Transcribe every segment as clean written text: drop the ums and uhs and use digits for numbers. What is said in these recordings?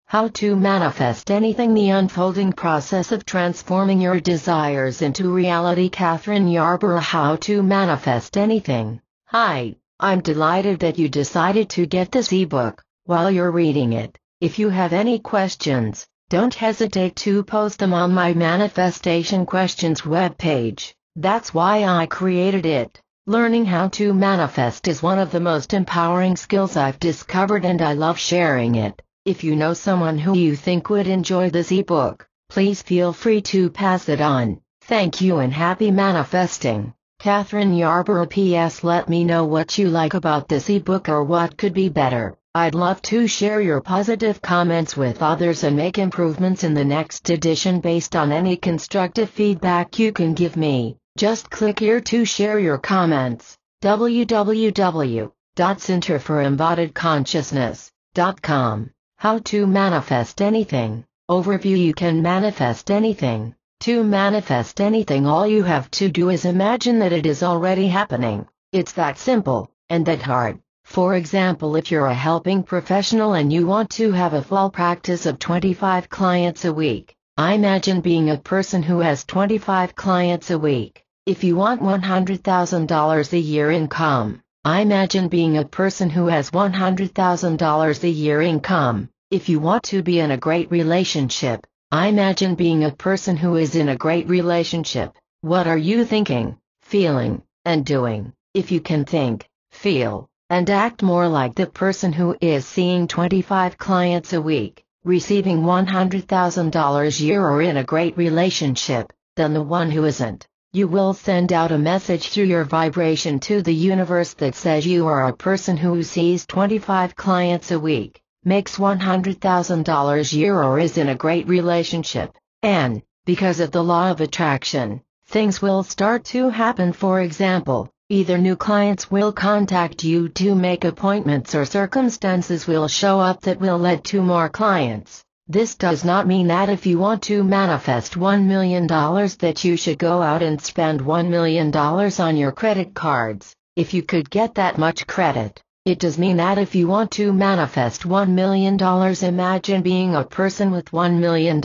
How to Manifest Anything, the unfolding process of transforming your desires into reality. Catherine Yarborough. How to Manifest Anything. Hi, I'm delighted that you decided to get this ebook. While you're reading it, if you have any questions, don't hesitate to post them on my Manifestation Questions webpage. That's why I created it. Learning how to manifest is one of the most empowering skills I've discovered, and I love sharing it. If you know someone who you think would enjoy this ebook, please feel free to pass it on. Thank you and happy manifesting. Catherine Yarborough. P.S. Let me know what you like about this ebook or what could be better. I'd love to share your positive comments with others and make improvements in the next edition based on any constructive feedback you can give me. Just click here to share your comments. www.centerforembodiedconsciousness.com. How to Manifest Anything. Overview. You can manifest anything. To manifest anything, all you have to do is imagine that it is already happening. It's that simple, and that hard. For example, if you're a helping professional and you want to have a full practice of 25 clients a week, imagine being a person who has 25 clients a week. If you want $100,000 a year income, imagine being a person who has $100,000 a year income. If you want to be in a great relationship, imagine being a person who is in a great relationship. What are you thinking, feeling, and doing? If you can think, feel, and act more like the person who is seeing 25 clients a week, receiving $100,000 a year, or in a great relationship, than the one who isn't, you will send out a message through your vibration to the universe that says you are a person who sees 25 clients a week, makes $100,000 a year, or is in a great relationship. And, because of the law of attraction, things will start to happen. For example, either new clients will contact you to make appointments, or circumstances will show up that will lead to more clients. This does not mean that if you want to manifest $1 million that you should go out and spend $1 million on your credit cards, if you could get that much credit. It does mean that if you want to manifest $1 million, imagine being a person with $1 million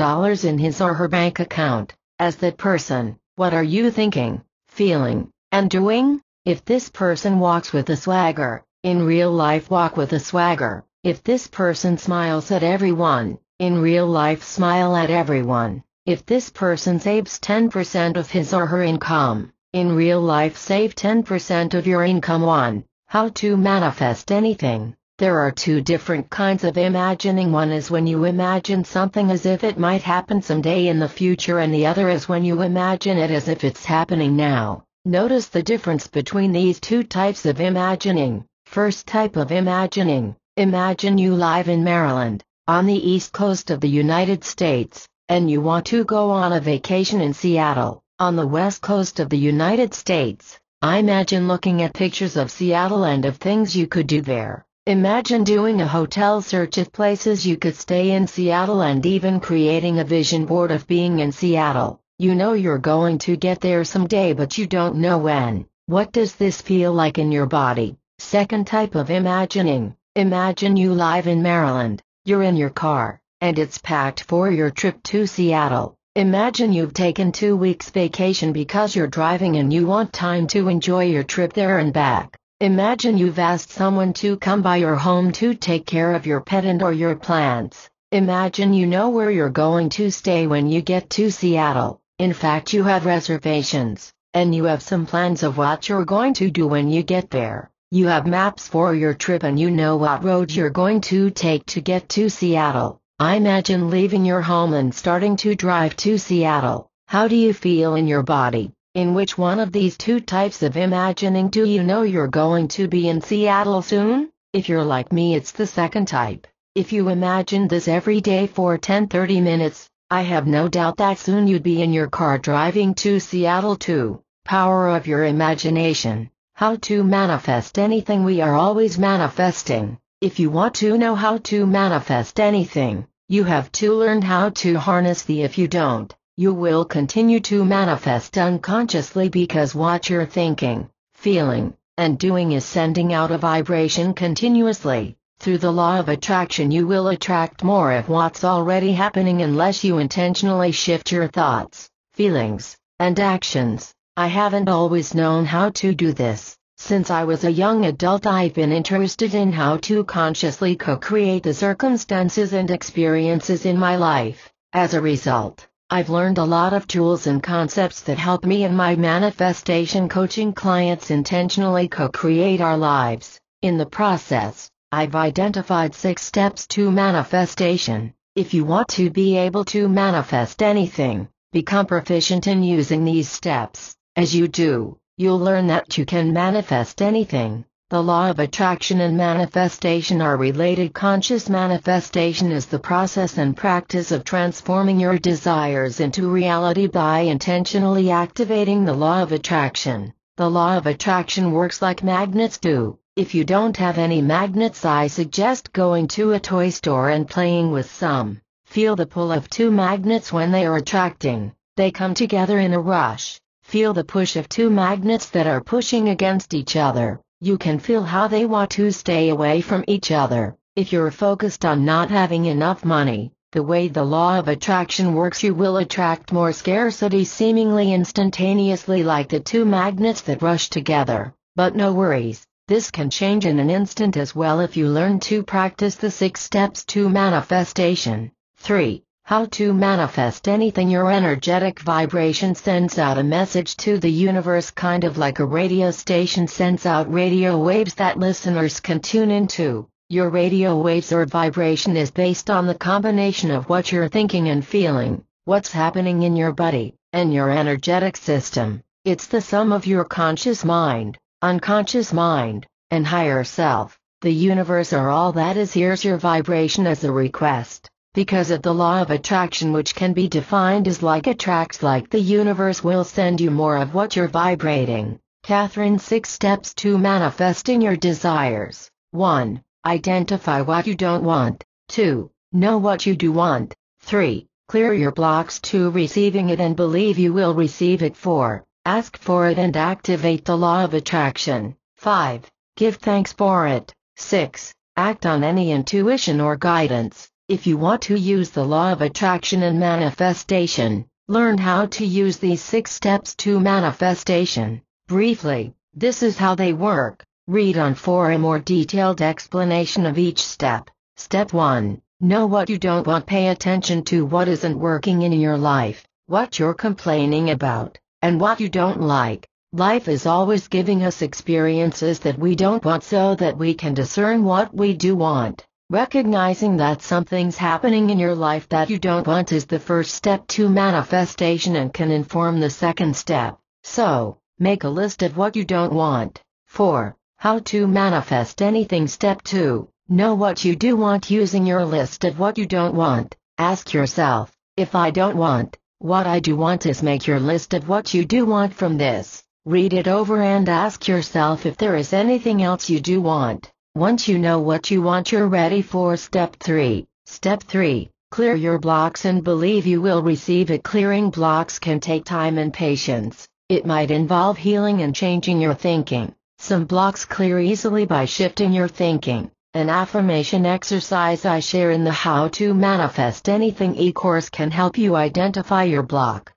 in his or her bank account. As that person, what are you thinking, feeling, and doing? If this person walks with a swagger, in real life walk with a swagger. If this person smiles at everyone, in real life smile at everyone. If this person saves 10% of his or her income, in real life save 10% of your income. 1. How to manifest anything. There are two different kinds of imagining. One is when you imagine something as if it might happen someday in the future, and the other is when you imagine it as if it's happening now. Notice the difference between these two types of imagining. First type of imagining. Imagine you live in Maryland, on the east coast of the United States, and you want to go on a vacation in Seattle, on the west coast of the United States. Imagine looking at pictures of Seattle and of things you could do there. Imagine doing a hotel search of places you could stay in Seattle, and even creating a vision board of being in Seattle. You know you're going to get there someday, but you don't know when. What does this feel like in your body? Second type of imagining. Imagine you live in Maryland. You're in your car, and it's packed for your trip to Seattle. Imagine you've taken 2 weeks vacation because you're driving and you want time to enjoy your trip there and back. Imagine you've asked someone to come by your home to take care of your pet and or your plants. Imagine you know where you're going to stay when you get to Seattle. In fact, you have reservations, and you have some plans of what you're going to do when you get there. You have maps for your trip, and you know what road you're going to take to get to Seattle. Imagine leaving your home and starting to drive to Seattle. How do you feel in your body? In which one of these two types of imagining do you know you're going to be in Seattle soon? If you're like me, it's the second type. If you imagine this every day for 10-30 minutes, I have no doubt that soon you'd be in your car driving to Seattle too. Power of your imagination. How to manifest anything. We are always manifesting. If you want to know how to manifest anything, you have to learn how to harness the. If you don't, you will continue to manifest unconsciously, because what you're thinking, feeling, and doing is sending out a vibration continuously. Through the law of attraction, you will attract more of what's already happening unless you intentionally shift your thoughts, feelings, and actions. I haven't always known how to do this. Since I was a young adult, I've been interested in how to consciously co-create the circumstances and experiences in my life. As a result, I've learned a lot of tools and concepts that help me and my manifestation coaching clients intentionally co-create our lives. In the process, I've identified 6 steps to manifestation. If you want to be able to manifest anything, become proficient in using these steps. As you do, you'll learn that you can manifest anything. The law of attraction and manifestation are related. Conscious manifestation is the process and practice of transforming your desires into reality by intentionally activating the law of attraction. The law of attraction works like magnets do. If you don't have any magnets, I suggest going to a toy store and playing with some. Feel the pull of 2 magnets when they are attracting. They come together in a rush. Feel the push of 2 magnets that are pushing against each other. You can feel how they want to stay away from each other. If you're focused on not having enough money, the way the law of attraction works, you will attract more scarcity seemingly instantaneously, like the 2 magnets that rush together. But no worries, this can change in an instant as well if you learn to practice the 6 steps to manifestation. 3. How to manifest anything. Your energetic vibration sends out a message to the universe, kind of like a radio station sends out radio waves that listeners can tune into. Your radio waves or vibration is based on the combination of what you're thinking and feeling, what's happening in your body, and your energetic system. It's the sum of your conscious mind, unconscious mind, and higher self. The universe or all that is hears your vibration as a request. Because of the law of attraction, which can be defined as like attracts like, the universe will send you more of what you're vibrating. Catherine, 6 steps to manifesting your desires. 1. Identify what you don't want. 2. Know what you do want. 3. Clear your blocks to receiving it and believe you will receive it. 4. Ask for it and activate the law of attraction. 5. Give thanks for it. 6. Act on any intuition or guidance. If you want to use the law of attraction and manifestation, learn how to use these 6 steps to manifestation. Briefly, this is how they work. Read on for a more detailed explanation of each step. Step 1. Know what you don't want. Pay attention to what isn't working in your life, what you're complaining about, and what you don't like. Life is always giving us experiences that we don't want so that we can discern what we do want. Recognizing that something's happening in your life that you don't want is the first step to manifestation and can inform the second step. So, make a list of what you don't want. 4. How to manifest anything. Step 2. Know what you do want. Using your list of what you don't want, ask yourself, if I don't want, what I do want is. Make your list of what you do want from this. Read it over and ask yourself if there is anything else you do want. Once you know what you want, you're ready for step 3. Step 3. Clear your blocks and believe you will receive it. Clearing blocks can take time and patience. It might involve healing and changing your thinking. Some blocks clear easily by shifting your thinking. An affirmation exercise I share in the How to Manifest Anything e-course can help you identify your blocks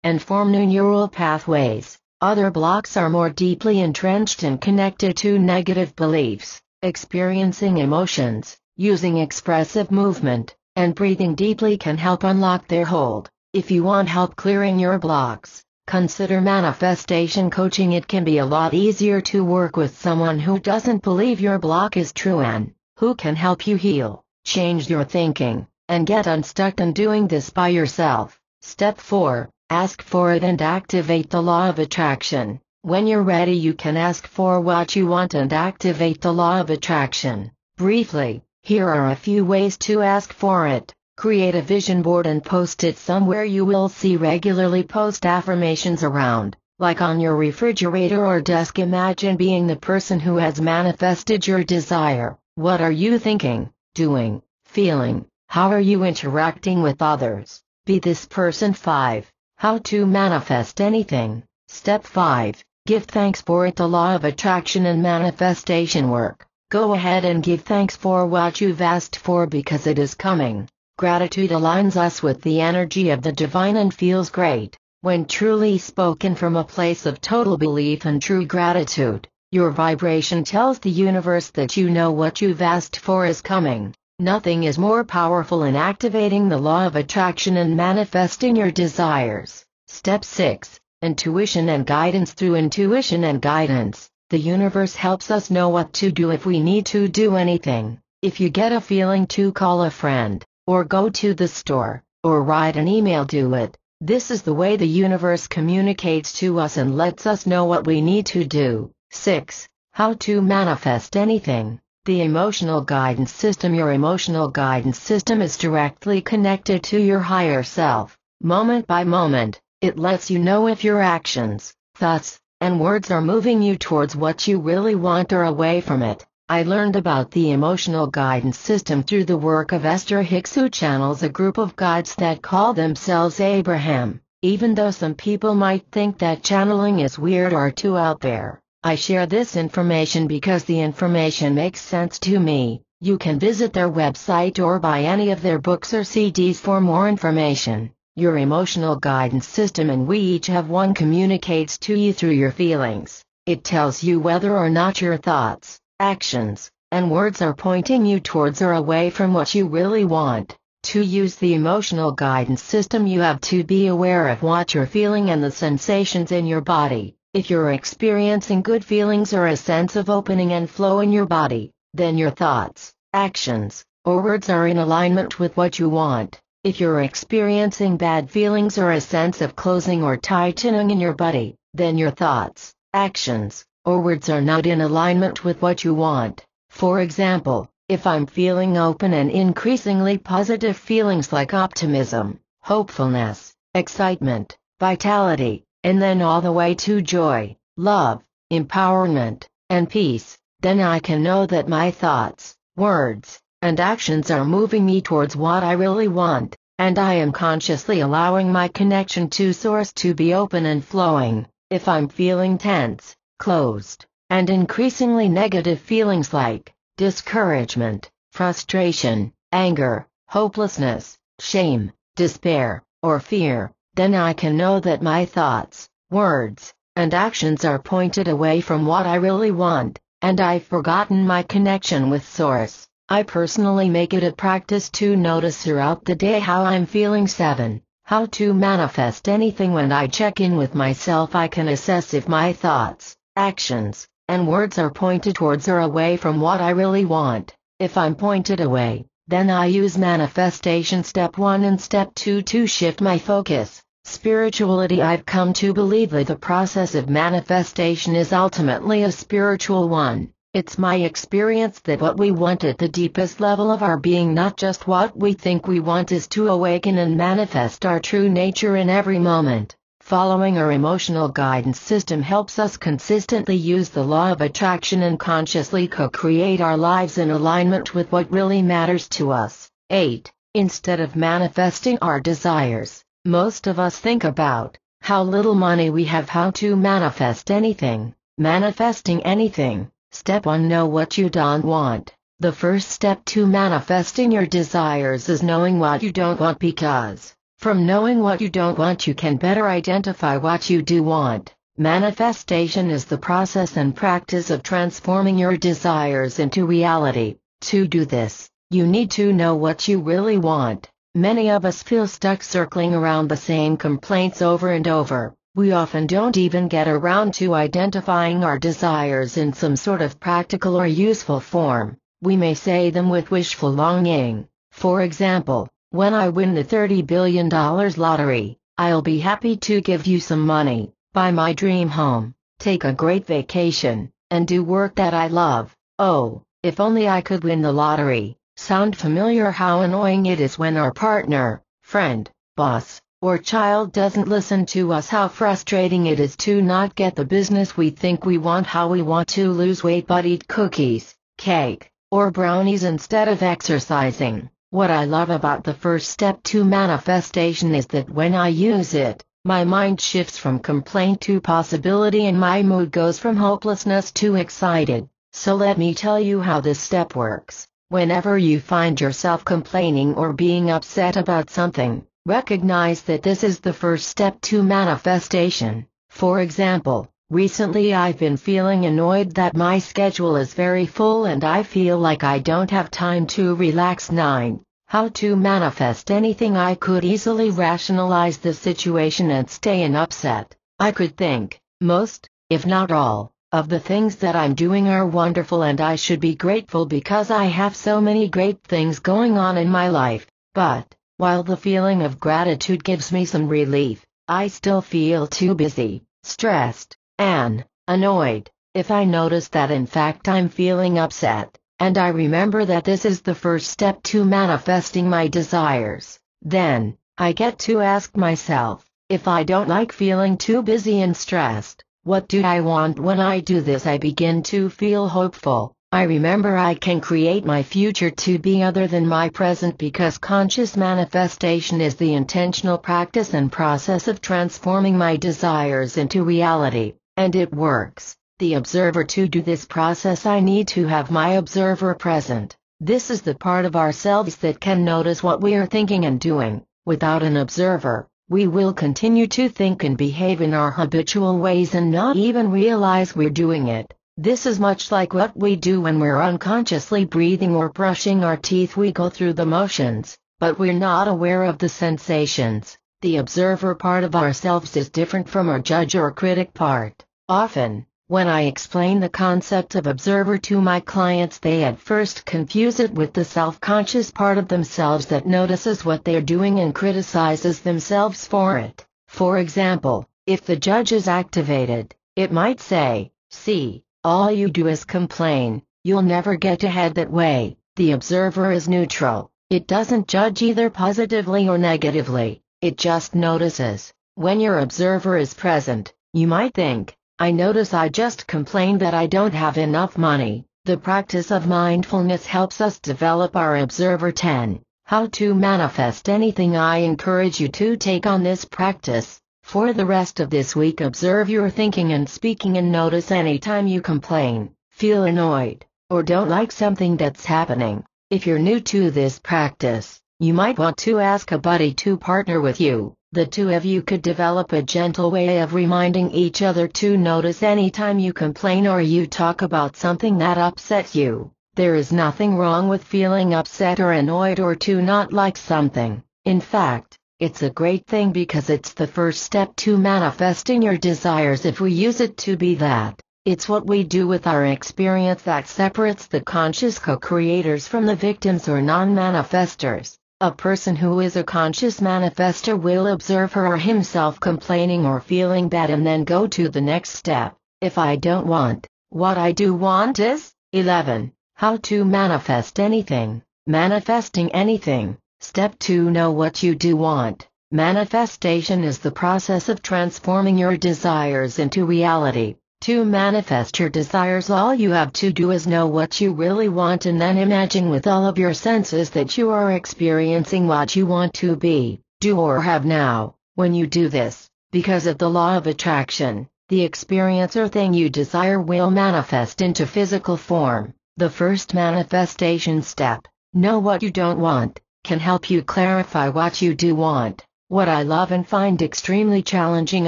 and form new neural pathways. Other blocks are more deeply entrenched and connected to negative beliefs. Experiencing emotions, using expressive movement, and breathing deeply can help unlock their hold. If you want help clearing your blocks, consider manifestation coaching. It can be a lot easier to work with someone who doesn't believe your block is true and who can help you heal, change your thinking, and get unstuck. And doing this by yourself. Step 4. Ask for it and activate the law of attraction. When you're ready, you can ask for what you want and activate the law of attraction. Briefly, here are a few ways to ask for it. Create a vision board and post it somewhere you will see regularly. Post affirmations around, like on your refrigerator or desk. Imagine being the person who has manifested your desire. What are you thinking, doing, feeling? How are you interacting with others? Be this person. 5. How to manifest anything. Step 5. Give thanks for it. The law of attraction and manifestation work. Go ahead and give thanks for what you've asked for because it is coming. Gratitude aligns us with the energy of the divine and feels great. When truly spoken from a place of total belief and true gratitude, your vibration tells the universe that you know what you've asked for is coming. Nothing is more powerful in activating the law of attraction and manifesting your desires. Step 6. Intuition and guidance. Through intuition and guidance, the universe helps us know what to do if we need to do anything. If you get a feeling to call a friend, or go to the store, or write an email, do it. This is the way the universe communicates to us and lets us know what we need to do. 6. How to manifest anything. The emotional guidance system. Your emotional guidance system is directly connected to your higher self. Moment by moment, it lets you know if your actions, thoughts, and words are moving you towards what you really want or away from it. I learned about the emotional guidance system through the work of Esther Hicks, who channels a group of guides that call themselves Abraham. Even though some people might think that channeling is weird or too out there, I share this information because the information makes sense to me. You can visit their website or buy any of their books or CDs for more information. Your emotional guidance system, and we each have one, communicates to you through your feelings. It tells you whether or not your thoughts, actions, and words are pointing you towards or away from what you really want. To use the emotional guidance system, you have to be aware of what you're feeling and the sensations in your body. If you're experiencing good feelings or a sense of opening and flow in your body, then your thoughts, actions, or words are in alignment with what you want. If you're experiencing bad feelings or a sense of closing or tightening in your body, then your thoughts, actions, or words are not in alignment with what you want. For example, if I'm feeling open and increasingly positive feelings like optimism, hopefulness, excitement, vitality, and then all the way to joy, love, empowerment, and peace, then I can know that my thoughts, words, and actions are moving me towards what I really want, and I am consciously allowing my connection to Source to be open and flowing. If I'm feeling tense, closed, and increasingly negative feelings like discouragement, frustration, anger, hopelessness, shame, despair, or fear, then I can know that my thoughts, words, and actions are pointed away from what I really want, and I've forgotten my connection with Source. I personally make it a practice to notice throughout the day how I'm feeling. 7. How to manifest anything. When I check in with myself, I can assess if my thoughts, actions, and words are pointed towards or away from what I really want. If I'm pointed away, then I use manifestation step 1 and step 2 to shift my focus. Spirituality. I've come to believe that the process of manifestation is ultimately a spiritual one. It's my experience that what we want at the deepest level of our being, not just what we think we want, is to awaken and manifest our true nature in every moment. Following our emotional guidance system helps us consistently use the law of attraction and consciously co-create our lives in alignment with what really matters to us. 8. Instead of manifesting our desires, most of us think about how little money we have. How to manifest anything. Manifesting anything. Step 1. Know what you don't want. The first step to manifesting your desires is knowing what you don't want, because from knowing what you don't want you can better identify what you do want. Manifestation is the process and practice of transforming your desires into reality. To do this, you need to know what you really want. Many of us feel stuck circling around the same complaints over and over. We often don't even get around to identifying our desires in some sort of practical or useful form. We may say them with wishful longing. For example, when I win the $30 billion lottery, I'll be happy to give you some money, buy my dream home, take a great vacation, and do work that I love. Oh, if only I could win the lottery. Sound familiar? How annoying it is when our partner, friend, boss, or child doesn't listen to us. How frustrating it is to not get the business we think we want. How we want to lose weight but eat cookies, cake, or brownies instead of exercising. What I love about the first step to manifestation is that when I use it, my mind shifts from complaint to possibility and my mood goes from hopelessness to excited. So let me tell you how this step works. Whenever you find yourself complaining or being upset about something, recognize that this is the first step to manifestation. For example, recently I've been feeling annoyed that my schedule is very full and I feel like I don't have time to relax. 9. How to manifest anything. I could easily rationalize the situation and stay in upset. I could think, most, if not all, of the things that I'm doing are wonderful and I should be grateful because I have so many great things going on in my life. But, while the feeling of gratitude gives me some relief, I still feel too busy, stressed, and annoyed. If I notice that in fact I'm feeling upset, and I remember that this is the first step to manifesting my desires, then I get to ask myself, if I don't like feeling too busy and stressed, what do I want when I do this? I begin to feel hopeful. I remember I can create my future to be other than my present because conscious manifestation is the intentional practice and process of transforming my desires into reality, and it works. The observer. To do this process I need to have my observer present. This is the part of ourselves that can notice what we are thinking and doing. Without an observer, we will continue to think and behave in our habitual ways and not even realize we're doing it. This is much like what we do when we're unconsciously breathing or brushing our teeth. We go through the motions, but we're not aware of the sensations. The observer part of ourselves is different from our judge or critic part. Often, when I explain the concept of observer to my clients, they at first confuse it with the self-conscious part of themselves that notices what they're doing and criticizes themselves for it. For example, if the judge is activated, it might say, "See, all you do is complain, you'll never get ahead that way." The observer is neutral. It doesn't judge either positively or negatively, it just notices. When your observer is present, you might think, "I notice I just complained that I don't have enough money." The practice of mindfulness helps us develop our observer. 10. How to manifest anything. I encourage you to take on this practice. For the rest of this week, observe your thinking and speaking and notice any time you complain, feel annoyed, or don't like something that's happening. If you're new to this practice, you might want to ask a buddy to partner with you. The two of you could develop a gentle way of reminding each other to notice any time you complain or you talk about something that upsets you. There is nothing wrong with feeling upset or annoyed or to not like something. In fact, it's a great thing because it's the first step to manifesting your desires if we use it to be that. It's what we do with our experience that separates the conscious co-creators from the victims or non-manifestors. A person who is a conscious manifester will observe her or himself complaining or feeling bad and then go to the next step. If I don't want, what I do want is. 11. How to manifest anything. Manifesting anything. Step 2. Know what you do want. Manifestation is the process of transforming your desires into reality. To manifest your desires, all you have to do is know what you really want and then imagine with all of your senses that you are experiencing what you want to be, do or have now. When you do this, because of the law of attraction, the experience or thing you desire will manifest into physical form. The first manifestation step, know what you don't want, can help you clarify what you do want. What I love and find extremely challenging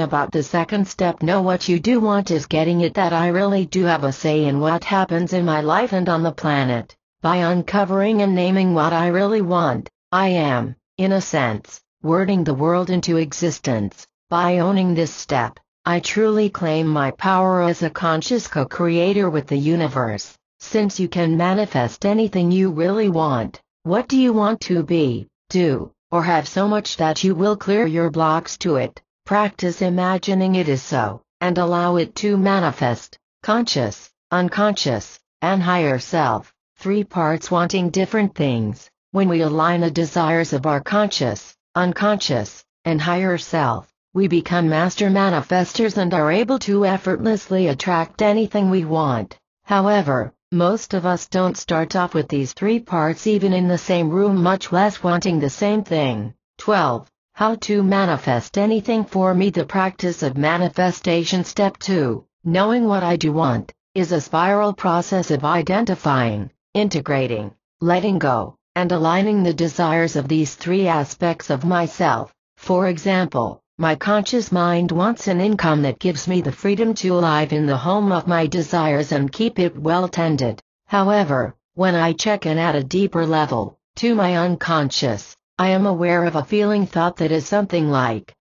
about the second step, know what you do want, is getting it that I really do have a say in what happens in my life and on the planet. By uncovering and naming what I really want, I am, in a sense, wording the world into existence. By owning this step, I truly claim my power as a conscious co-creator with the universe. Since you can manifest anything you really want, what do you want to be, do, or have so much that you will clear your blocks to it? Practice imagining it is so, and allow it to manifest. Conscious, unconscious, and higher self. 3 parts wanting different things. When we align the desires of our conscious, unconscious, and higher self, we become master manifestors and are able to effortlessly attract anything we want. However, most of us don't start off with these 3 parts even in the same room, much less wanting the same thing. 12. How to manifest anything. For me, the practice of manifestation. Step 2. Knowing what I do want is a spiral process of identifying, integrating, letting go, and aligning the desires of these three aspects of myself. For example, my conscious mind wants an income that gives me the freedom to live in the home of my desires and keep it well tended. However, when I check in at a deeper level, to my unconscious, I am aware of a feeling thought that is something like,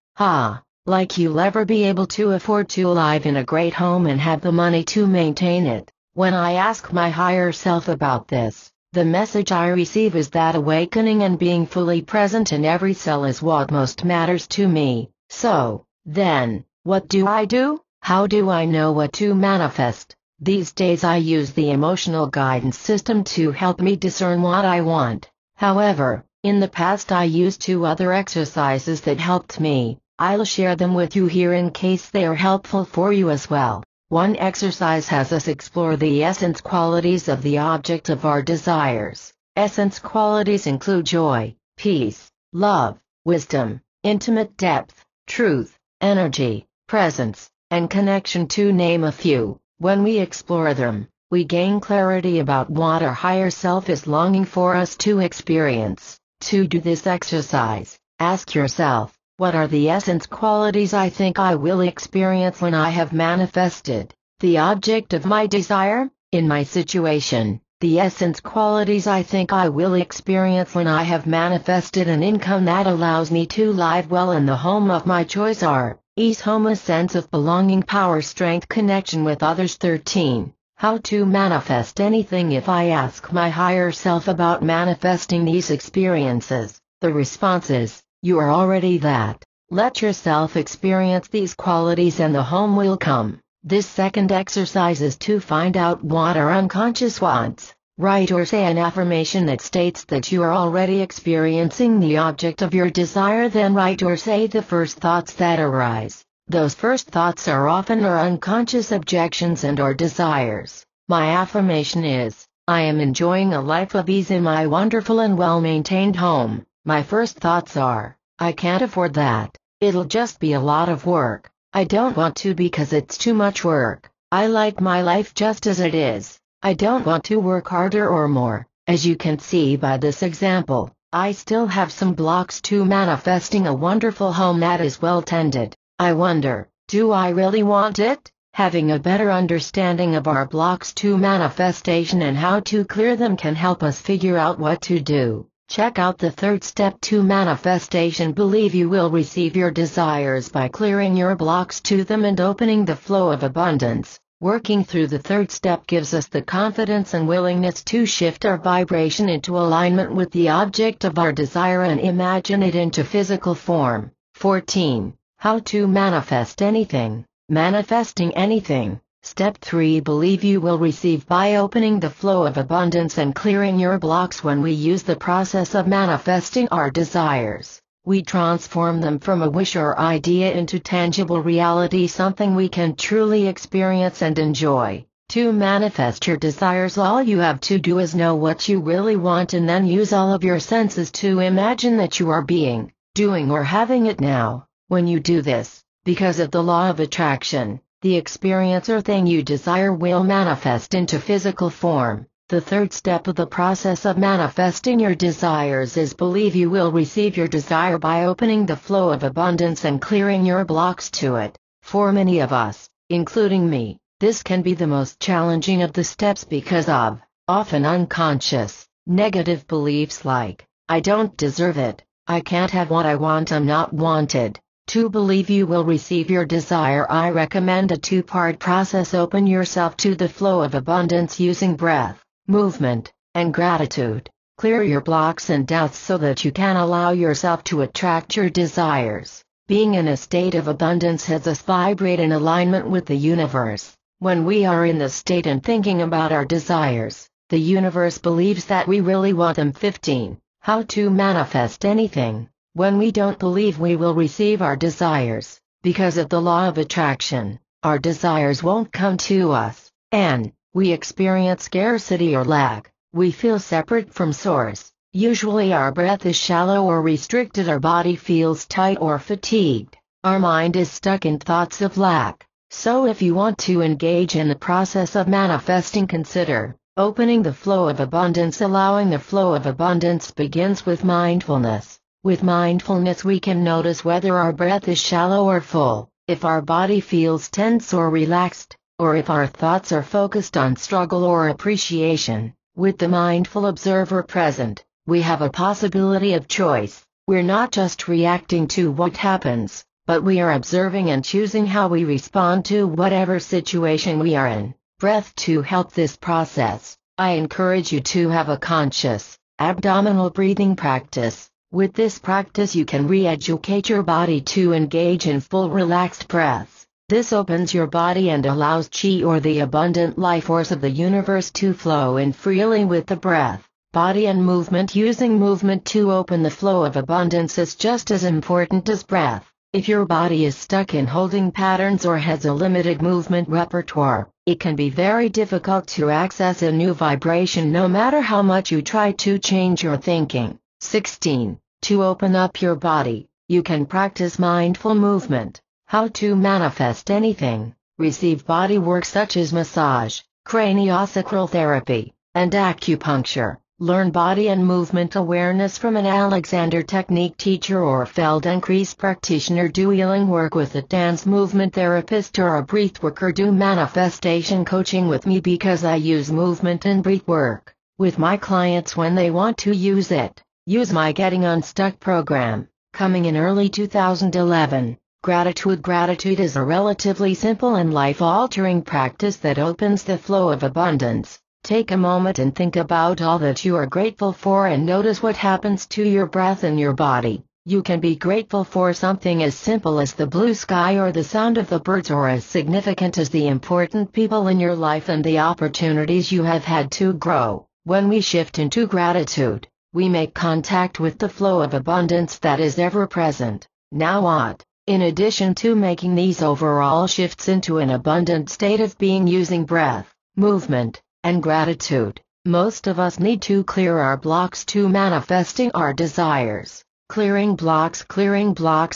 like you'll ever be able to afford to live in a great home and have the money to maintain it. When I ask my higher self about this, the message I receive is that awakening and being fully present in every cell is what most matters to me. So, then, what do I do? How do I know what to manifest? These days I use the emotional guidance system to help me discern what I want. However, in the past I used two other exercises that helped me. I'll share them with you here in case they are helpful for you as well. One exercise has us explore the essence qualities of the object of our desires. Essence qualities include joy, peace, love, wisdom, intimate depth, truth, energy, presence, and connection, to name a few. When we explore them, we gain clarity about what our higher self is longing for us to experience. To do this exercise, ask yourself, what are the essence qualities I think I will experience when I have manifested the object of my desire? In my situation, the essence qualities I think I will experience when I have manifested an income that allows me to live well in the home of my choice are ease, home, a sense of belonging, power, strength, connection with others. 13. How to manifest anything. If I ask my higher self about manifesting these experiences, the response is, you are already that. Let yourself experience these qualities and the home will come. This second exercise is to find out what our unconscious wants. Write or say an affirmation that states that you are already experiencing the object of your desire. Then write or say the first thoughts that arise. Those first thoughts are often our unconscious objections and our desires. My affirmation is, I am enjoying a life of ease in my wonderful and well-maintained home. My first thoughts are, I can't afford that. It'll just be a lot of work. I don't want to because it's too much work. I like my life just as it is. I don't want to work harder or more. As you can see by this example, I still have some blocks to manifesting a wonderful home that is well tended. I wonder, do I really want it? Having a better understanding of our blocks to manifestation and how to clear them can help us figure out what to do. Check out the third step to manifestation. Believe you will receive your desires by clearing your blocks to them and opening the flow of abundance. Working through the third step gives us the confidence and willingness to shift our vibration into alignment with the object of our desire and imagine it into physical form. 14. How to manifest anything. Manifesting anything. Step 3. Believe you will receive by opening the flow of abundance and clearing your blocks. When we use the process of manifesting our desires, we transform them from a wish or idea into tangible reality, something we can truly experience and enjoy. To manifest your desires, all you have to do is know what you really want and then use all of your senses to imagine that you are being, doing or having it now. When you do this, because of the law of attraction, the experience or thing you desire will manifest into physical form. The third step of the process of manifesting your desires is believe you will receive your desire by opening the flow of abundance and clearing your blocks to it. For many of us, including me, this can be the most challenging of the steps because of, often unconscious, negative beliefs like, I don't deserve it, I can't have what I want, I'm not wanted. To believe you will receive your desire, I recommend a two-part process. Open yourself to the flow of abundance using breath, movement, and gratitude. Clear your blocks and doubts so that you can allow yourself to attract your desires. Being in a state of abundance has us vibrate in alignment with the universe. When we are in this state and thinking about our desires, the universe believes that we really want them. 15. How to manifest anything. When we don't believe we will receive our desires, because of the law of attraction, our desires won't come to us, and we experience scarcity or lack. We feel separate from source. Usually our breath is shallow or restricted, our body feels tight or fatigued, our mind is stuck in thoughts of lack, So if you want to engage in the process of manifesting, consider opening the flow of abundance. Allowing the flow of abundance begins with mindfulness. With mindfulness we can notice whether our breath is shallow or full, if our body feels tense or relaxed, or if our thoughts are focused on struggle or appreciation. With the mindful observer present, we have a possibility of choice. We're not just reacting to what happens, but we are observing and choosing how we respond to whatever situation we are in. Breath. To help this process, I encourage you to have a conscious, abdominal breathing practice. With this practice you can re-educate your body to engage in full relaxed breaths. This opens your body and allows Qi, or the abundant life force of the universe, to flow in freely with the breath, body and movement. Using movement to open the flow of abundance is just as important as breath. If your body is stuck in holding patterns or has a limited movement repertoire, it can be very difficult to access a new vibration no matter how much you try to change your thinking. 16. To open up your body, you can practice mindful movement. How to manifest anything. Receive body work such as massage, craniosacral therapy, and acupuncture. Learn body and movement awareness from an Alexander Technique teacher or Feldenkrais practitioner. Do healing work with a dance movement therapist or a breathworker. Do manifestation coaching with me because I use movement and breath work with my clients when they want to use it. Use my Getting Unstuck program, coming in early 2011. Gratitude. Gratitude is a relatively simple and life-altering practice that opens the flow of abundance. Take a moment and think about all that you are grateful for and notice what happens to your breath and your body. You can be grateful for something as simple as the blue sky or the sound of the birds, or as significant as the important people in your life and the opportunities you have had to grow. When we shift into gratitude, we make contact with the flow of abundance that is ever present. Now what? In addition to making these overall shifts into an abundant state of being using breath, movement, and gratitude, most of us need to clear our blocks to manifesting our desires. Clearing blocks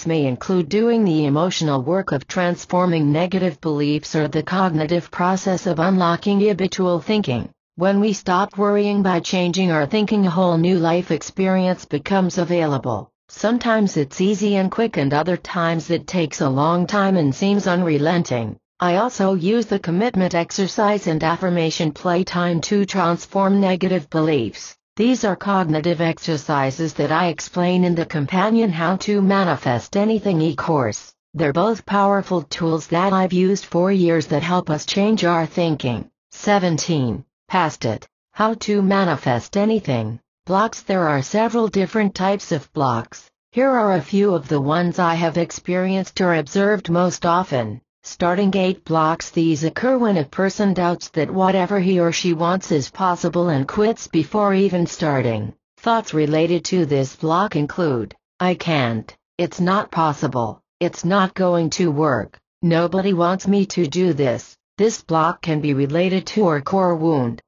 may include doing the emotional work of transforming negative beliefs or the cognitive process of unlocking habitual thinking. When we stop worrying by changing our thinking, a whole new life experience becomes available. Sometimes it's easy and quick, and other times it takes a long time and seems unrelenting. I also use the commitment exercise and affirmation playtime to transform negative beliefs. These are cognitive exercises that I explain in the companion How to Manifest Anything e-course. They're both powerful tools that I've used for years that help us change our thinking. 17. Past it. How to manifest anything. Blocks. There are several different types of blocks. Here are a few of the ones I have experienced or observed most often. Starting gate blocks. These occur when a person doubts that whatever he or she wants is possible and quits before even starting. Thoughts related to this block include, I can't, it's not possible, it's not going to work, nobody wants me to do this. This block can be related to our core wound,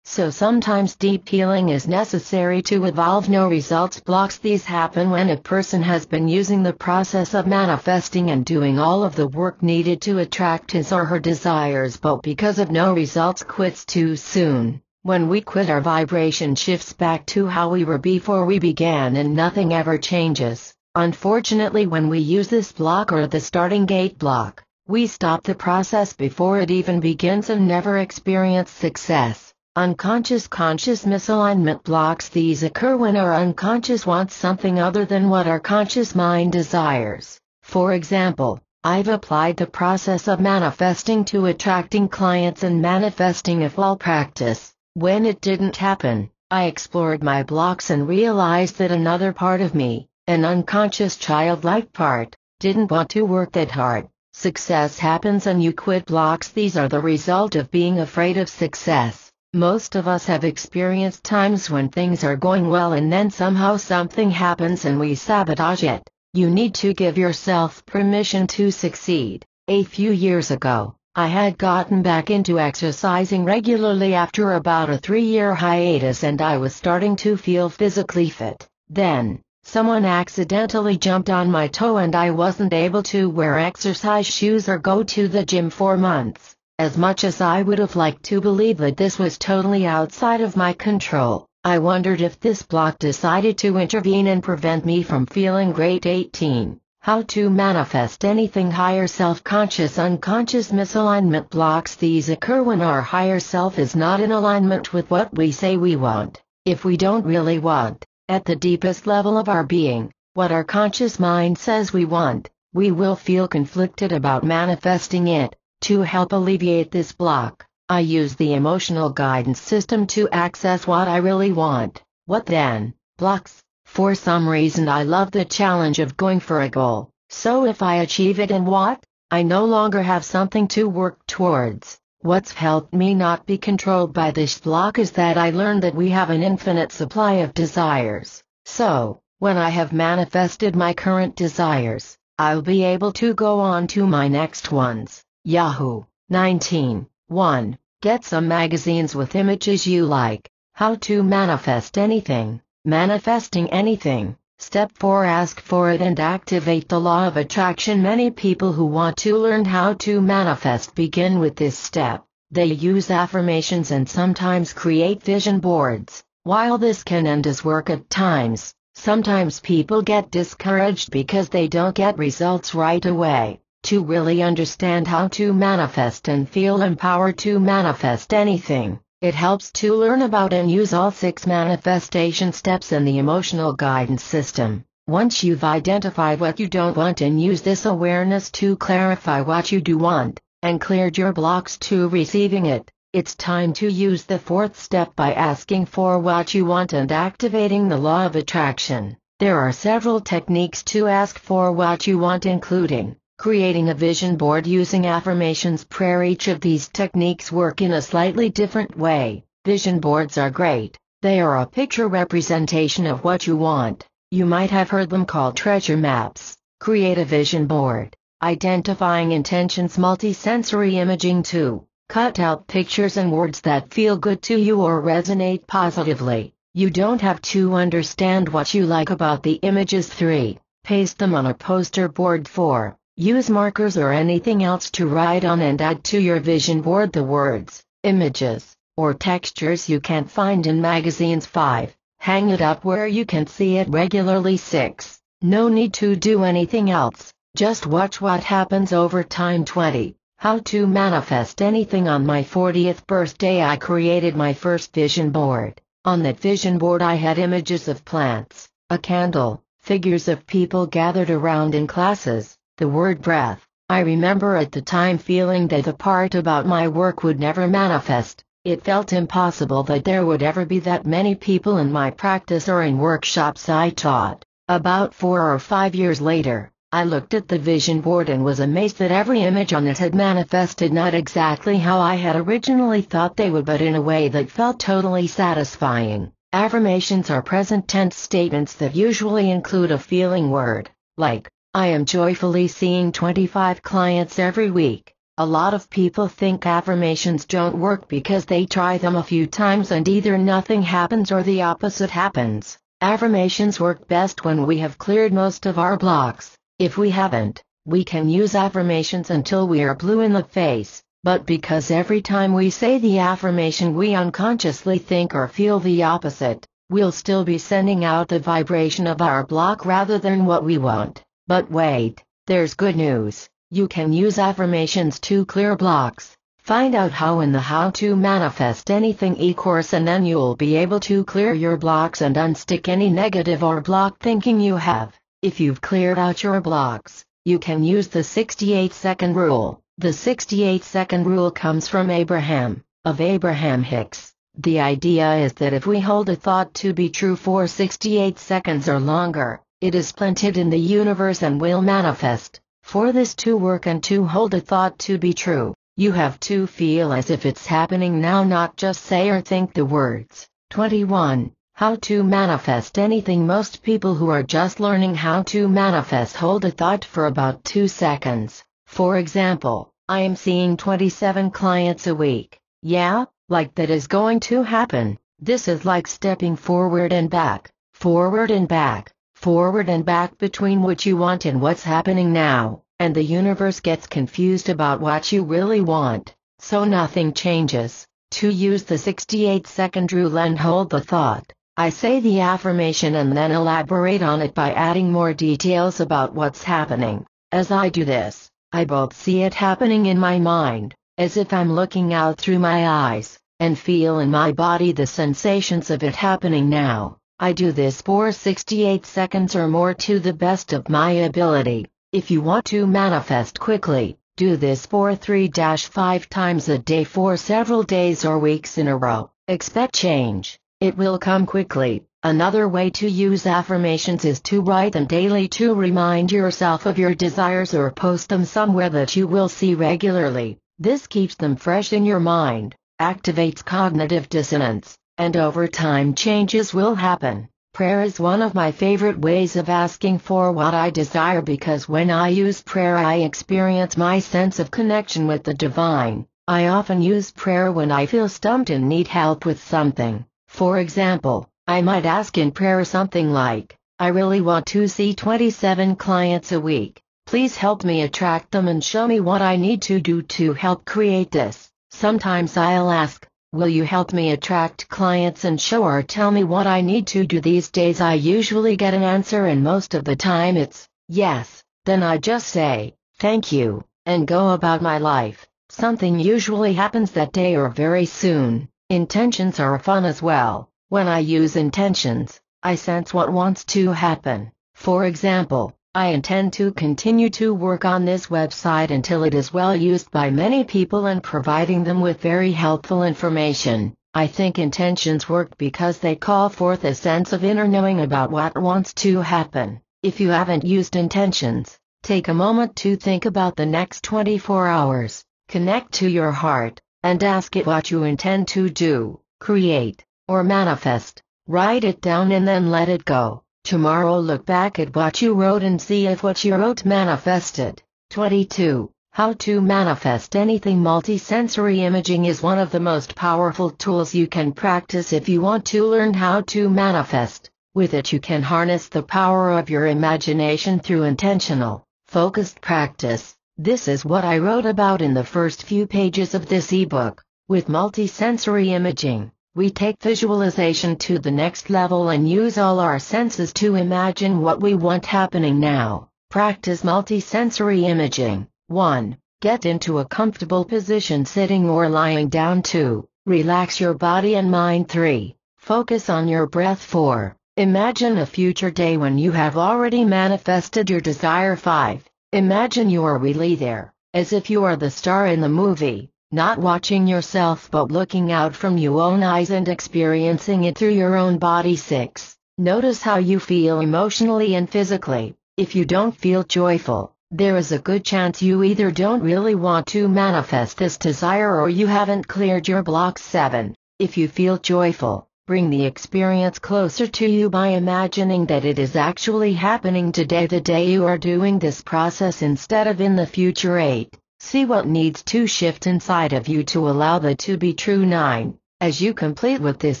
so sometimes deep healing is necessary to evolve. No results blocks. These happen when a person has been using the process of manifesting and doing all of the work needed to attract his or her desires, but because of no results quits too soon. When we quit, our vibration shifts back to how we were before we began and nothing ever changes. Unfortunately, when we use this block or the starting gate block, we stop the process before it even begins and never experience success. Unconscious misalignment blocks. These occur when our unconscious wants something other than what our conscious mind desires. For example, I've applied the process of manifesting to attracting clients and manifesting a fall practice. When it didn't happen, I explored my blocks and realized that another part of me, an unconscious childlike part, didn't want to work that hard. Success happens and you quit blocks. These are the result of being afraid of success. Most of us have experienced times when things are going well and then somehow something happens and we sabotage it. You need to give yourself permission to succeed. A few years ago, I had gotten back into exercising regularly after about a 3-year hiatus and I was starting to feel physically fit. Then, Someone accidentally jumped on my toe and I wasn't able to wear exercise shoes or go to the gym for months. As much as I would have liked to believe that this was totally outside of my control, I wondered if this block decided to intervene and prevent me from feeling great. 18. How to manifest anything. Higher self-conscious unconscious misalignment blocks. These occur when our higher self is not in alignment with what we say we want. If we don't really want, at the deepest level of our being, what our conscious mind says we want, we will feel conflicted about manifesting it. To help alleviate this block, I use the emotional guidance system to access what I really want. What then? Blocks. For some reason I love the challenge of going for a goal, so if I achieve it and what? I no longer have something to work towards. What's helped me not be controlled by this block is that I learned that we have an infinite supply of desires. So, when I have manifested my current desires, I'll be able to go on to my next ones. Yahoo! 19. 1. Get some magazines with images you like. How to manifest anything. Manifesting anything. Step 4. Ask for it and activate the law of attraction. Many people who want to learn how to manifest begin with this step. They use affirmations and sometimes create vision boards. While this can end as work at times, sometimes people get discouraged because they don't get results right away. To really understand how to manifest and feel empowered to manifest anything, it helps to learn about and use all 6 manifestation steps in the emotional guidance system. Once you've identified what you don't want and use this awareness to clarify what you do want, and cleared your blocks to receiving it, it's time to use the 4th step by asking for what you want and activating the law of attraction. There are several techniques to ask for what you want, including creating a vision board using affirmations. Prayer. Each of these techniques work in a slightly different way. Vision boards are great. They are a picture representation of what you want. You might have heard them called treasure maps. Create a vision board. Identifying intentions. Multisensory imaging. 2. Cut out pictures and words that feel good to you or resonate positively. You don't have to understand what you like about the images. 3. Paste them on a poster board. 4. Use markers or anything else to write on and add to your vision board the words, images, or textures you can't find in magazines. 5. Hang it up where you can see it regularly. 6. No need to do anything else, just watch what happens over time. 20. How to manifest anything. On my 40th birthday I created my first vision board. On that vision board I had images of plants, a candle, figures of people gathered around in classes, the word breath. I remember at the time feeling that the part about my work would never manifest. It felt impossible that there would ever be that many people in my practice or in workshops I taught. About 4 or 5 years later, I looked at the vision board and was amazed that every image on it had manifested not exactly how I had originally thought they would, but in a way that felt totally satisfying. Affirmations are present tense statements that usually include a feeling word, like, I am joyfully seeing 25 clients every week. A lot of people think affirmations don't work because they try them a few times and either nothing happens or the opposite happens. Affirmations work best when we have cleared most of our blocks. If we haven't, we can use affirmations until we are blue in the face, but because every time we say the affirmation we unconsciously think or feel the opposite, we'll still be sending out the vibration of our block rather than what we want. But wait, there's good news. You can use affirmations to clear blocks. Find out how in the How to Manifest Anything e-course, and then you'll be able to clear your blocks and unstick any negative or block thinking you have. If you've cleared out your blocks, you can use the 68-second rule. The 68-second rule comes from Abraham, of Abraham Hicks. The idea is that if we hold a thought to be true for 68 seconds or longer, it is planted in the universe and will manifest. For this to work and to hold a thought to be true, you have to feel as if it's happening now, not just say or think the words. 21. How to manifest anything. Most people who are just learning how to manifest hold a thought for about 2 seconds. For example, I am seeing 27 clients a week. Yeah, like that is going to happen. This is like stepping forward and back, forward and back, forward and back between what you want and what's happening now, and the universe gets confused about what you really want, so nothing changes. To use the 68-second rule and hold the thought, I say the affirmation and then elaborate on it by adding more details about what's happening. As I do this, I both see it happening in my mind, as if I'm looking out through my eyes, and feel in my body the sensations of it happening now. I do this for 68 seconds or more to the best of my ability. If you want to manifest quickly, do this for 3-5 times a day for several days or weeks in a row. Expect change. It will come quickly. Another way to use affirmations is to write them daily to remind yourself of your desires or post them somewhere that you will see regularly. This keeps them fresh in your mind, activates cognitive dissonance, and over time changes will happen. Prayer is one of my favorite ways of asking for what I desire because when I use prayer I experience my sense of connection with the divine. I often use prayer when I feel stumped and need help with something. For example, I might ask in prayer something like, I really want to see 27 clients a week. Please help me attract them and show me what I need to do to help create this. Sometimes I'll ask, will you help me attract clients and show or tell me what I need to do? These days I usually get an answer and most of the time it's, yes. Then I just say, thank you, and go about my life. Something usually happens that day or very soon. Intentions are fun as well. When I use intentions, I sense what wants to happen. For example, I intend to continue to work on this website until it is well used by many people and providing them with very helpful information. I think intentions work because they call forth a sense of inner knowing about what wants to happen. If you haven't used intentions, take a moment to think about the next 24 hours. Connect to your heart, and ask it what you intend to do, create, or manifest. Write it down and then let it go. Tomorrow look back at what you wrote and see if what you wrote manifested. 22. How to manifest anything. Multisensory imaging is one of the most powerful tools you can practice if you want to learn how to manifest. With it you can harness the power of your imagination through intentional, focused practice. This is what I wrote about in the first few pages of this ebook. With multisensory imaging, we take visualization to the next level and use all our senses to imagine what we want happening now. Practice multisensory imaging. 1. Get into a comfortable position sitting or lying down. 2. Relax your body and mind. 3. Focus on your breath. 4. Imagine a future day when you have already manifested your desire. 5. Imagine you are really there, as if you are the star in the movie. Not watching yourself but looking out from your own eyes and experiencing it through your own body. 6. Notice how you feel emotionally and physically. If you don't feel joyful, there is a good chance you either don't really want to manifest this desire or you haven't cleared your blocks. 7. If you feel joyful, bring the experience closer to you by imagining that it is actually happening today, the day you are doing this process instead of in the future. 8. See what needs to shift inside of you to allow that to be true. 9. As you complete with this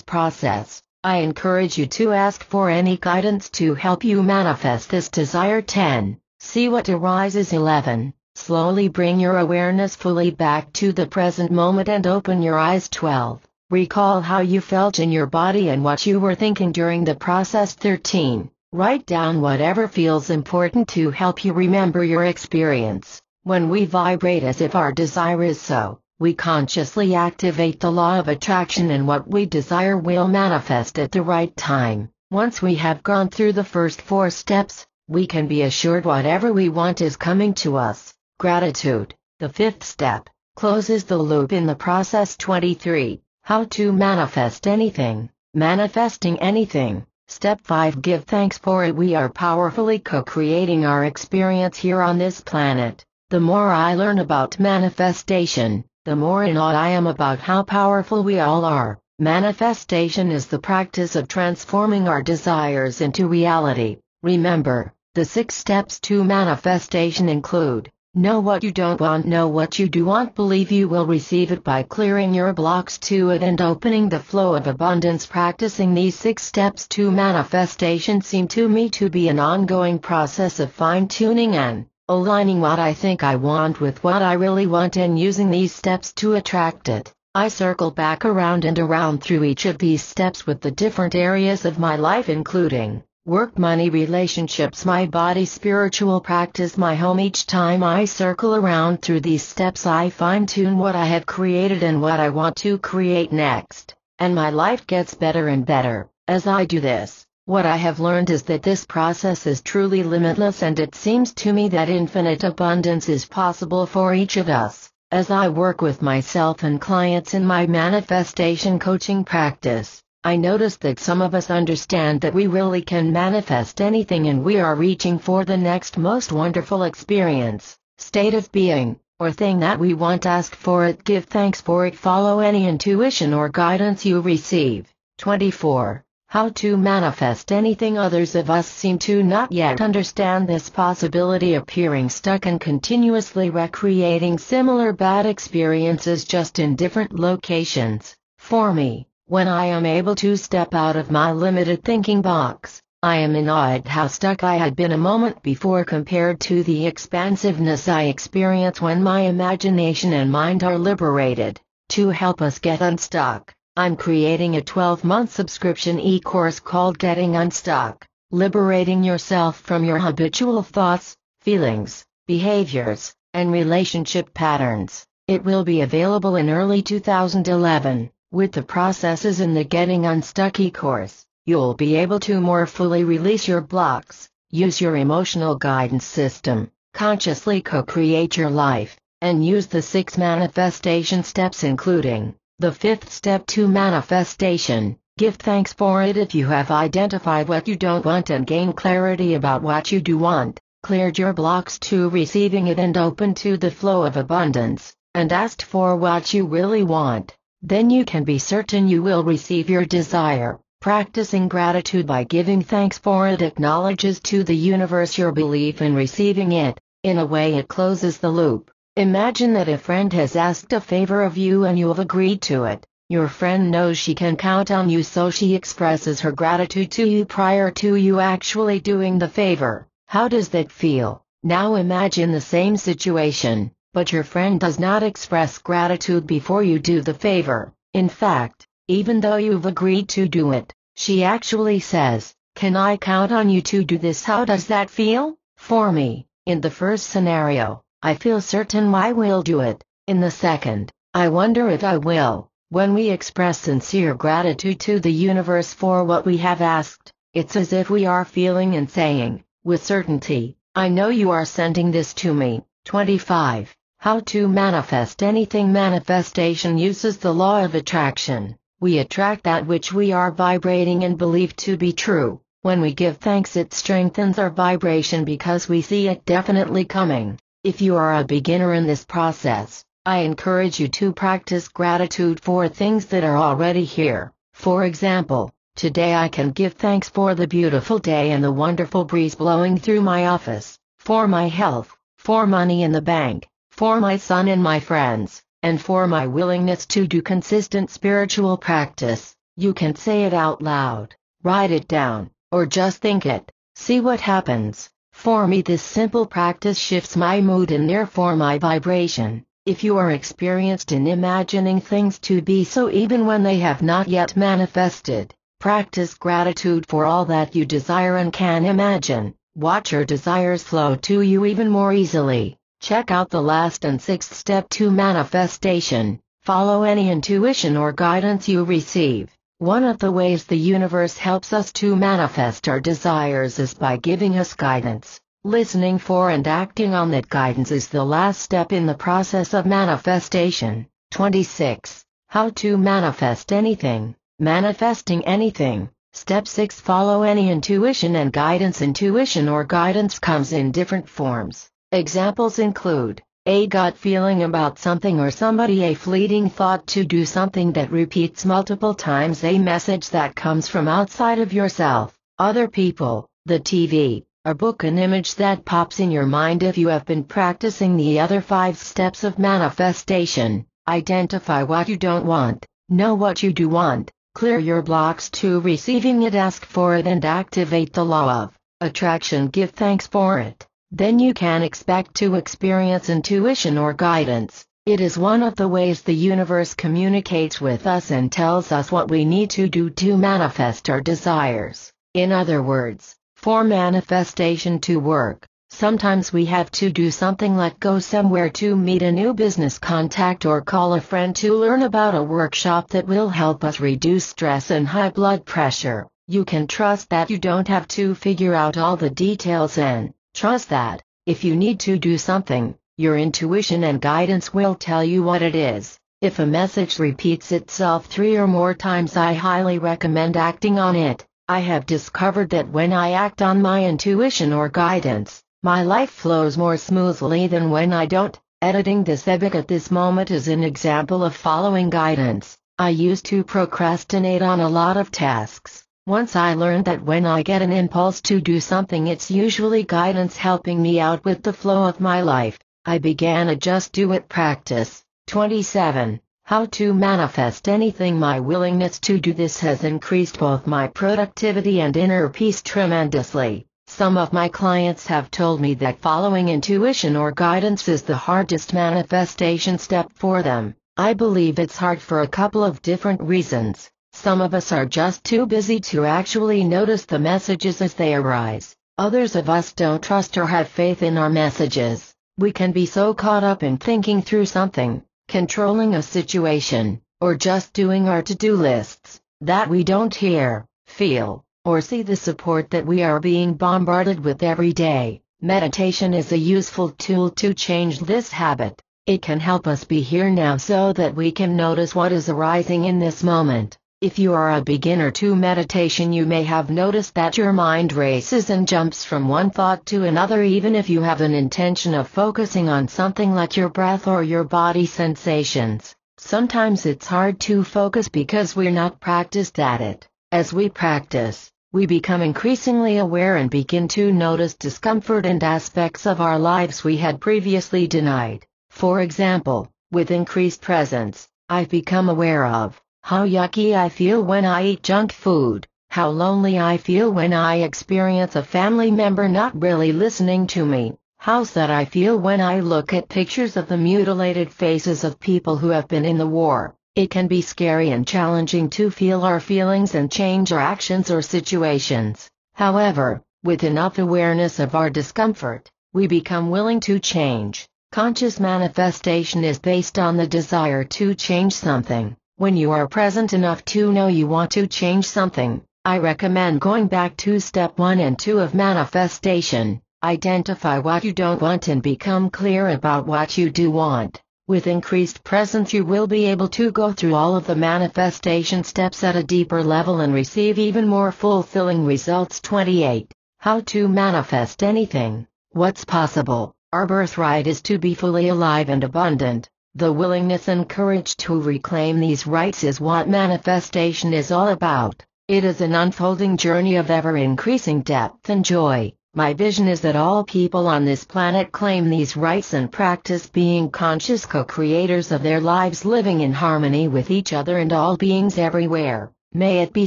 process, I encourage you to ask for any guidance to help you manifest this desire. 10. See what arises. 11. Slowly bring your awareness fully back to the present moment and open your eyes. 12. Recall how you felt in your body and what you were thinking during the process. 13. Write down whatever feels important to help you remember your experience. When we vibrate as if our desire is so, we consciously activate the law of attraction, and what we desire will manifest at the right time. Once we have gone through the first 4 steps, we can be assured whatever we want is coming to us. Gratitude. The 5th step closes the loop in the process. 23. How to manifest anything. Manifesting anything. Step 5. Give thanks for it. We are powerfully co-creating our experience here on this planet. The more I learn about manifestation, the more in awe I am about how powerful we all are. Manifestation is the practice of transforming our desires into reality. Remember, the 6 steps to manifestation include: Know what you don't want, know what you do want, believe you will receive it by clearing your blocks to it and opening the flow of abundance. Practicing these 6 steps to manifestation seem to me to be an ongoing process of fine-tuning and aligning what I think I want with what I really want, and using these steps to attract it. I circle back around and around through each of these steps with the different areas of my life, including work, money, relationships, my body, spiritual practice, my home. Each time I circle around through these steps, I fine-tune what I have created and what I want to create next, and my life gets better and better as I do this. What I have learned is that this process is truly limitless, and it seems to me that infinite abundance is possible for each of us. As I work with myself and clients in my manifestation coaching practice, I notice that some of us understand that we really can manifest anything, and we are reaching for the next most wonderful experience, state of being, or thing that we want. Ask for it, give thanks for it, follow any intuition or guidance you receive. 24. How to manifest anything. Others of us seem to not yet understand this possibility, appearing stuck and continuously recreating similar bad experiences, just in different locations. For me, when I am able to step out of my limited thinking box, I am in awe at how stuck I had been a moment before compared to the expansiveness I experience when my imagination and mind are liberated. To help us get unstuck, I'm creating a 12-month subscription e-course called Getting Unstuck, Liberating Yourself from Your Habitual Thoughts, Feelings, Behaviors, and Relationship Patterns. It will be available in early 2011. With the processes in the Getting Unstuck e-course, you'll be able to more fully release your blocks, use your emotional guidance system, consciously co-create your life, and use the 6 manifestation steps, including the 5th step to manifestation. Give thanks for it. If you have identified what you don't want and gained clarity about what you do want, cleared your blocks to receiving it and open to the flow of abundance, and asked for what you really want, then you can be certain you will receive your desire. Practicing gratitude by giving thanks for it acknowledges to the universe your belief in receiving it. In a way, it closes the loop. Imagine that a friend has asked a favor of you and you have agreed to it. Your friend knows she can count on you, so she expresses her gratitude to you prior to you actually doing the favor. How does that feel? Now imagine the same situation, but your friend does not express gratitude before you do the favor. In fact, even though you've agreed to do it, she actually says, "Can I count on you to do this?" How does that feel? For me, in the first scenario, I feel certain I will do it. In the second, I wonder if I will. When we express sincere gratitude to the universe for what we have asked, it's as if we are feeling and saying, with certainty, "I know you are sending this to me." 25. How to manifest anything. Manifestation uses the law of attraction. We attract that which we are vibrating and believe to be true. When we give thanks, it strengthens our vibration because we see it definitely coming. If you are a beginner in this process, I encourage you to practice gratitude for things that are already here. For example, today I can give thanks for the beautiful day and the wonderful breeze blowing through my office, for my health, for money in the bank, for my son and my friends, and for my willingness to do consistent spiritual practice. You can say it out loud, write it down, or just think it. See what happens. For me, this simple practice shifts my mood and therefore my vibration. If you are experienced in imagining things to be so even when they have not yet manifested, practice gratitude for all that you desire and can imagine. Watch your desires flow to you even more easily. Check out the last and 6th step to manifestation. Follow any intuition or guidance you receive. One of the ways the universe helps us to manifest our desires is by giving us guidance. Listening for and acting on that guidance is the last step in the process of manifestation. 26. How to manifest anything. Manifesting anything. Step 6. Follow any intuition and guidance. Intuition or guidance comes in different forms. Examples include a gut feeling about something or somebody, a fleeting thought to do something that repeats multiple times, a message that comes from outside of yourself, other people, the TV, a book, an image that pops in your mind. If you have been practicing the other 5 steps of manifestation, identify what you don't want, know what you do want, clear your blocks to receiving it, ask for it, and activate the law of attraction. Give thanks for it. Then you can expect to experience intuition or guidance. It is one of the ways the universe communicates with us and tells us what we need to do to manifest our desires. In other words, for manifestation to work, sometimes we have to do something like go somewhere to meet a new business contact or call a friend to learn about a workshop that will help us reduce stress and high blood pressure. You can trust that you don't have to figure out all the details, and trust that, if you need to do something, your intuition and guidance will tell you what it is. If a message repeats itself 3 or more times, I highly recommend acting on it. I have discovered that when I act on my intuition or guidance, my life flows more smoothly than when I don't. Editing this ebook at this moment is an example of following guidance. I used to procrastinate on a lot of tasks. Once I learned that when I get an impulse to do something, it's usually guidance helping me out with the flow of my life. I began a just do it practice. 27. How to manifest anything. My willingness to do this has increased both my productivity and inner peace tremendously. Some of my clients have told me that following intuition or guidance is the hardest manifestation step for them. I believe it's hard for a couple of different reasons. Some of us are just too busy to actually notice the messages as they arise. Others of us don't trust or have faith in our messages. We can be so caught up in thinking through something, controlling a situation, or just doing our to-do lists, that we don't hear, feel, or see the support that we are being bombarded with every day. Meditation is a useful tool to change this habit. It can help us be here now so that we can notice what is arising in this moment. If you are a beginner to meditation, you may have noticed that your mind races and jumps from one thought to another, even if you have an intention of focusing on something like your breath or your body sensations. Sometimes it's hard to focus because we're not practiced at it. As we practice, we become increasingly aware and begin to notice discomfort and aspects of our lives we had previously denied. For example, with increased presence, I've become aware of how yucky I feel when I eat junk food, how lonely I feel when I experience a family member not really listening to me, how sad I feel when I look at pictures of the mutilated faces of people who have been in the war. It can be scary and challenging to feel our feelings and change our actions or situations. However, with enough awareness of our discomfort, we become willing to change. Conscious manifestation is based on the desire to change something. When you are present enough to know you want to change something, I recommend going back to step 1 and 2 of manifestation. Identify what you don't want and become clear about what you do want. With increased presence, you will be able to go through all of the manifestation steps at a deeper level and receive even more fulfilling results. 28. How to manifest anything. What's possible? Our birthright is to be fully alive and abundant. The willingness and courage to reclaim these rights is what manifestation is all about. It is an unfolding journey of ever-increasing depth and joy. My vision is that all people on this planet claim these rights and practice being conscious co-creators of their lives, living in harmony with each other and all beings everywhere. May it be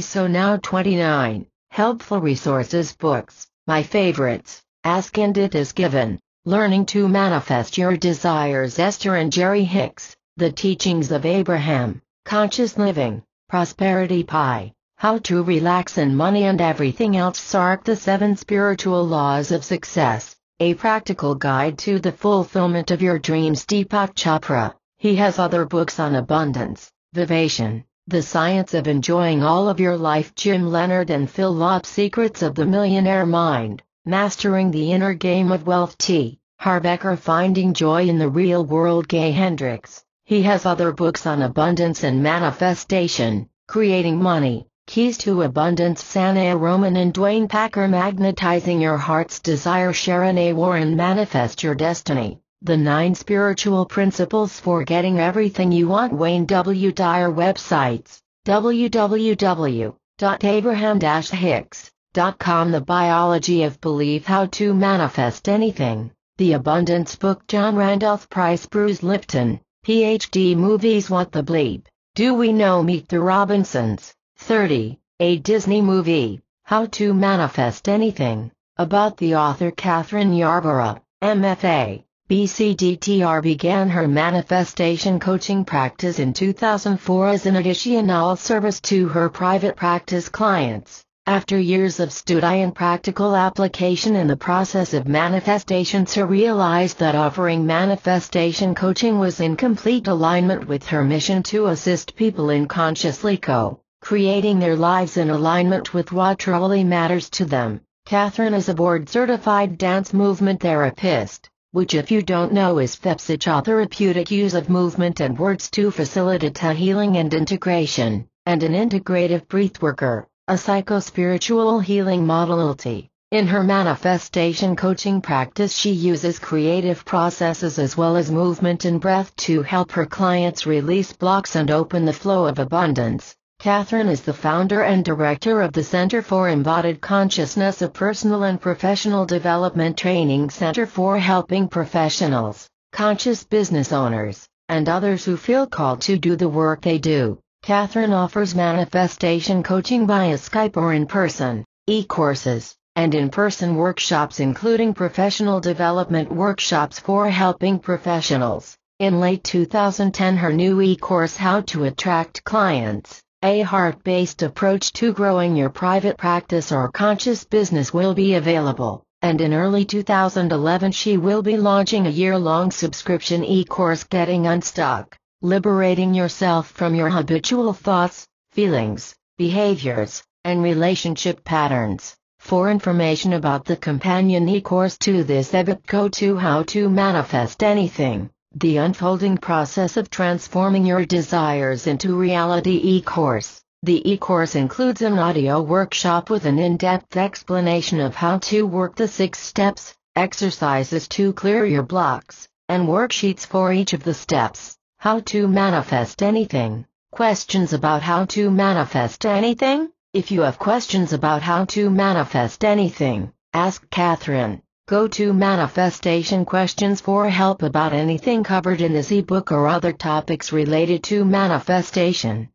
so now. 29. Helpful resources. Books. My favorites. Ask and It Is Given. Learning to Manifest Your Desires. Esther and Jerry Hicks. The Teachings of Abraham. Conscious Living. Prosperity Pie. How to Relax and Money and Everything Else. Sark. The 7 Spiritual Laws of Success. A Practical Guide to the Fulfillment of Your Dreams. Deepak Chopra. He has other books on abundance, vivation, the science of enjoying all of your life. Jim Leonard and Phil Lopp. Secrets of the Millionaire Mind. Mastering the Inner Game of Wealth. T. Harbecker. Finding Joy in the Real World. Gay Hendricks. He has other books on abundance and manifestation, creating money, keys to abundance. Sanaya Roman and Dwayne Packer. Magnetizing Your Heart's Desire. Sharon A. Warren. Manifest Your Destiny. The 9 Spiritual Principles for Getting Everything You Want. Wayne W. Dyer. Websites: www.abraham-hicks.com The Biology of Belief, How to Manifest Anything. The Abundance Book, John Randolph Price, Bruce Lipton, Ph.D. Movies, What the Bleep Do We Know? Meet the Robinsons. 30. A Disney Movie, How to Manifest Anything. About the author Catherine Yarborough, MFA, BCDTR, began her manifestation coaching practice in 2004 as an additional service to her private practice clients. After years of study and practical application in the process of manifestation, she realized that offering manifestation coaching was in complete alignment with her mission to assist people in consciously creating their lives in alignment with what truly matters to them. Catherine is a board-certified dance movement therapist, which, if you don't know, is FEPSH, a therapeutic use of movement and words to facilitate healing and integration, and an integrative breathworker, a psycho-spiritual healing modality. In her manifestation coaching practice, she uses creative processes as well as movement and breath to help her clients release blocks and open the flow of abundance. Catherine is the founder and director of the Center for Embodied Consciousness, a personal and professional development training center for helping professionals, conscious business owners, and others who feel called to do the work they do. Catherine offers manifestation coaching via Skype or in person, e-courses, and in-person workshops, including professional development workshops for helping professionals. In late 2010, her new e-course, How to Attract Clients, a heart-based approach to growing your private practice or conscious business, will be available, and in early 2011 she will be launching a year-long subscription e-course, Getting Unstuck, Liberating Yourself from Your Habitual Thoughts, Feelings, Behaviors, and Relationship Patterns. For information about the companion e-course to this ebook, go to How to Manifest Anything, The Unfolding Process of Transforming Your Desires into Reality e-course. The e-course includes an audio workshop with an in-depth explanation of how to work the 6 steps, exercises to clear your blocks, and worksheets for each of the steps. How to Manifest Anything. Questions about how to manifest anything? If you have questions about how to manifest anything, ask Catherine. Go to Manifestation Questions for help about anything covered in this ebook or other topics related to manifestation.